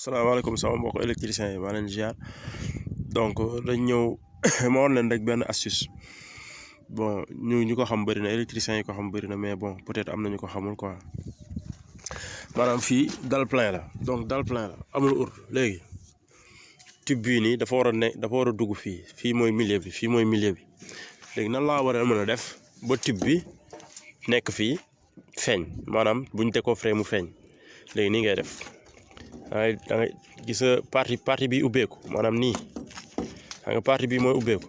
salaamaaleykum sama mbokk électricien yi maa leen ziar donc dañ ñëw ma woon leen rek benn astuce bon ñu ko xam bëri na électricien yi ko xam bëri na mais bon peut-être am na ñu ko xamul quoi maanaam fii dal plein la donc dal plein la amul ur léegi tube bii nii dafa war a dugg fii mooy milieu bi léegi nan laa war a mën a def ba tube bi nekk fii feeñ maanaam buñ décoffré mu feeñ léegi nii ngay def. da ngay gis partie bi ubbeeku maanaam nii xam nga partie bi mooy ubbeeku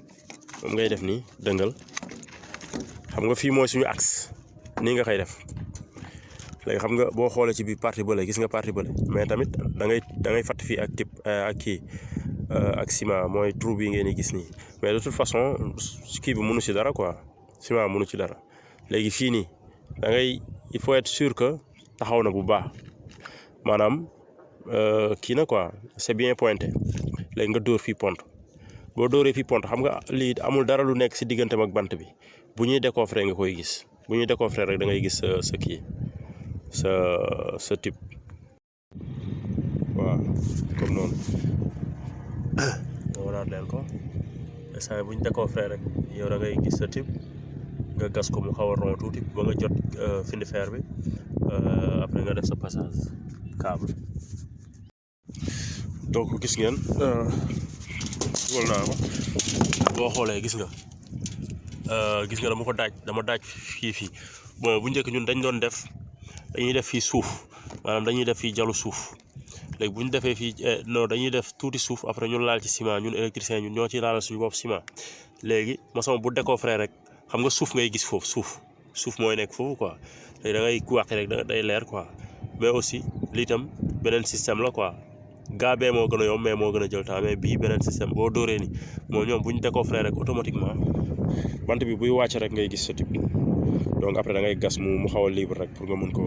moom ngay def nii dëngal xam nga fii mooy suñu axe nii nga koy def léegi xam nga boo xoolee ci biir partie bële gis nga partie bële mais tamit da ngay fatt fii ak ak ciment mooy trou bi ngeen di gis nii mais de toute façon kii bi mënu ci dara quoi ciment mënu ci dara léegi fii nii il faut être sûr que taxaw na bu baax maanaam. Kii na quoi c'est bien pointé léegi nga dóor fii pont boo dóoree fii pont xam nga lii amul dara lu nekk si digganteem ak bant bi bu ñuy décoffré nga koy gis bu ñuy décoffré rek da ngay gis sa kii sa tube waaw comme noonu nga waraat leen ko instant bu ñu décoffré rek yow da ngay gis sa tube nga gas ko mu xaw a rond tuuti ba nga jot findi fer bi après nga def sa passage câble. donc gis ngeen dugal naa ko boo xoolee gis nga dama daaj fii bon bu njëkk ñun dañuy def fii suuf maanaam dañuy def fii jalu suuf léegi bu ñu defee fii non dañuy def tuuti suuf après ñu laal ci ciment ñun électricien ñun ñoo ci laalal suñu bopp ciment léegi maçon bu décoffré rek xam nga suuf ngay gis foofu suuf mooy nekk foofu quoi léegi da ngay wàqi rek day leer quoi mais aussi lii tam beneen système la quoi. gaa bee moo gën a yomb mais moo gën a jël temps mais bii beneen système boo dóoree ni moo ñoom bu ñu décoffré rek automatiquement bant bi buy wàcc rek ngay gis sa tube donc après da ngay gas mu xaw a libre rek pour nga mën ko